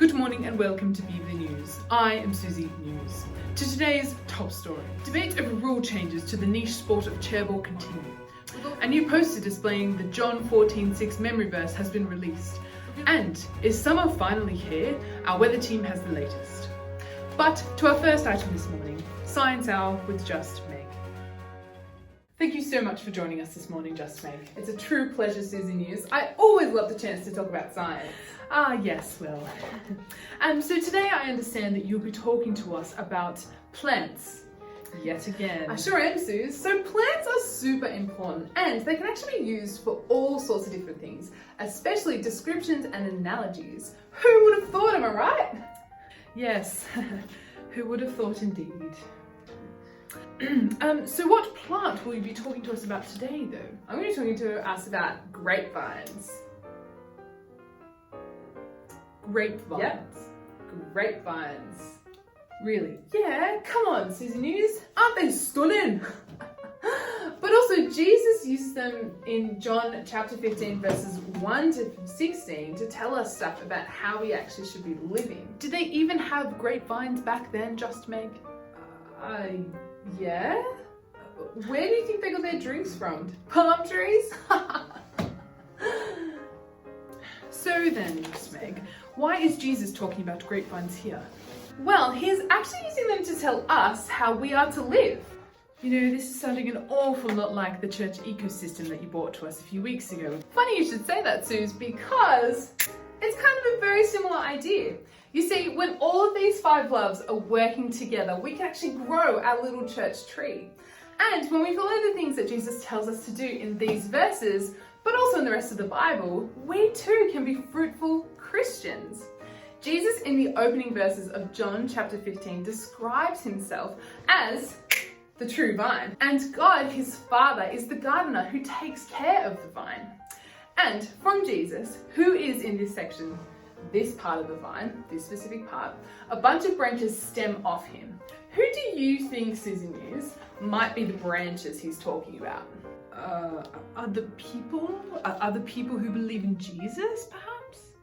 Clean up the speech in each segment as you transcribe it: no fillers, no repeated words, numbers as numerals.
Good morning and welcome to Be The News. I am Susie News. To today's top story. Debate over rule changes to the niche sport of chairball continue. A new poster displaying the John 14:6 memory verse has been released. And is summer finally here? Our weather team has the latest. But to our first item this morning, Science Hour with Just Meg. Thank you so much for joining us this morning, Just Meg. It's a true pleasure, Susie News. I always love the chance to talk about science. Yes, well. So today I understand that you'll be talking to us about plants. Yet again. I sure am, Suze. So plants are super important and they can actually be used for all sorts of different things, especially descriptions and analogies. Who would have thought, am I right? Yes, who would have thought indeed. So what plant will you be talking to us about today though? I'm going to be talking to us about grapevines. Grapevines? Yep. Grapevines. Really? Yeah, come on, Susie News. Aren't they stunning? But also, Jesus uses them in John chapter 15, verses 1 to 16 to tell us stuff about how we actually should be living. Did they even have grapevines back then, Just Meg? Yeah? Where do you think they got their drinks from? Palm trees? So then, Just Meg, why is Jesus talking about grapevines here? Well, he's actually using them to tell us how we are to live. You know, this is sounding an awful lot like the church ecosystem that you brought to us a few weeks ago. Funny you should say that, Suze, because it's kind of a very similar idea. You see, when all of these 5 loves are working together, we can actually grow our little church tree. And when we follow the things that Jesus tells us to do in these verses, but also in the rest of the Bible, we too can be fruitful Christians. Jesus, in the opening verses of John chapter 15, describes himself as the true vine. And God, his Father, is the gardener who takes care of the vine. And from Jesus, who is in this section, this part of the vine, this specific part, a bunch of branches stem off him. Who do you think, Susie News, might be the branches he's talking about? Other people who believe in Jesus, perhaps?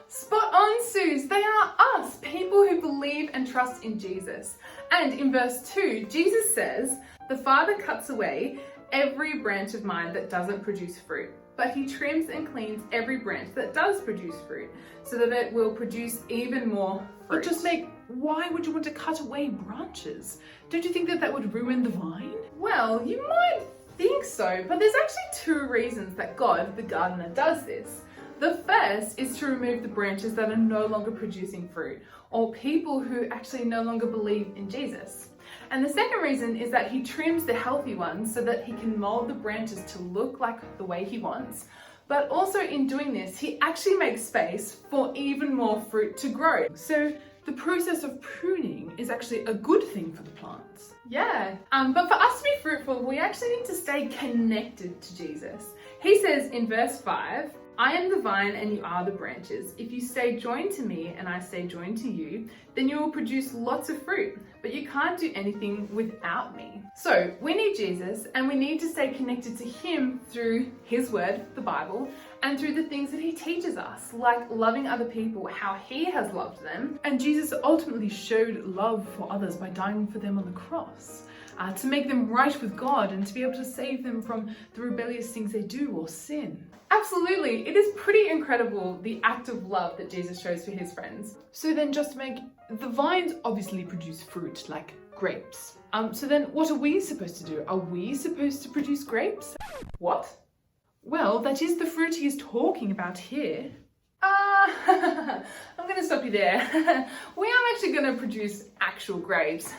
Spot on, Suze. They are us, people who believe and trust in Jesus. And in verse 2, Jesus says, "The Father cuts away every branch of mine that doesn't produce fruit, but he trims and cleans every branch that does produce fruit, so that it will produce even more fruit." But just why would you want to cut away branches? Don't you think that would ruin the vine? Well, you might think so, but there's actually 2 reasons that God, the gardener, does this. The first is to remove the branches that are no longer producing fruit, or people who actually no longer believe in Jesus. And the second reason is that he trims the healthy ones so that he can mold the branches to look like the way he wants. But also in doing this, he actually makes space for even more fruit to grow. So the process of pruning is actually a good thing for the plants. Yeah, but for us to be fruitful, we actually need to stay connected to Jesus. He says in verse 5, "I am the vine and you are the branches. If you stay joined to me and I stay joined to you, then you will produce lots of fruit, but you can't do anything without me." So we need Jesus and we need to stay connected to him through his word, the Bible, and through the things that he teaches us, like loving other people, how he has loved them. And Jesus ultimately showed love for others by dying for them on the cross. To make them right with God and to be able to save them from the rebellious things they do or sin. Absolutely, it is pretty incredible, the act of love that Jesus shows for his friends. So then, Just Meg, the vines obviously produce fruit, like grapes. So then what are we supposed to do? Are we supposed to produce grapes? What? Well, that is the fruit he is talking about here. I'm going to stop you there. We aren't actually going to produce actual grapes,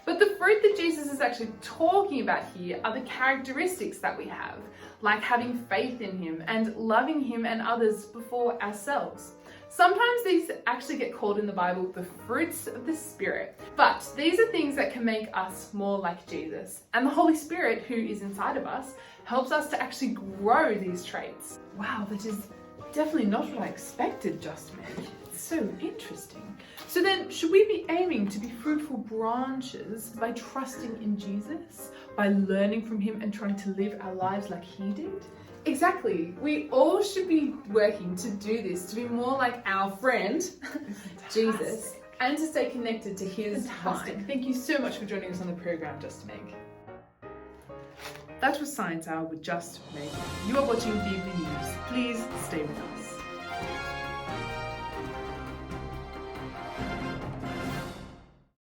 but the fruit that Jesus is actually talking about here are the characteristics that we have, like having faith in him and loving him and others before ourselves. Sometimes these actually get called in the Bible the fruits of the Spirit, but these are things that can make us more like Jesus. And the Holy Spirit, who is inside of us, helps us to actually grow these traits. Wow, that is definitely not what I expected, Just Meg. It's so interesting. So then, should we be aiming to be fruitful branches by trusting in Jesus? By learning from him and trying to live our lives like he did? Exactly. We all should be working to do this, to be more like our friend, Jesus and to stay connected to His vine. Thank you so much for joining us on the program, Just Meg. That was Science Hour with Just Meg. You are watching the Evening News. Please stay with us.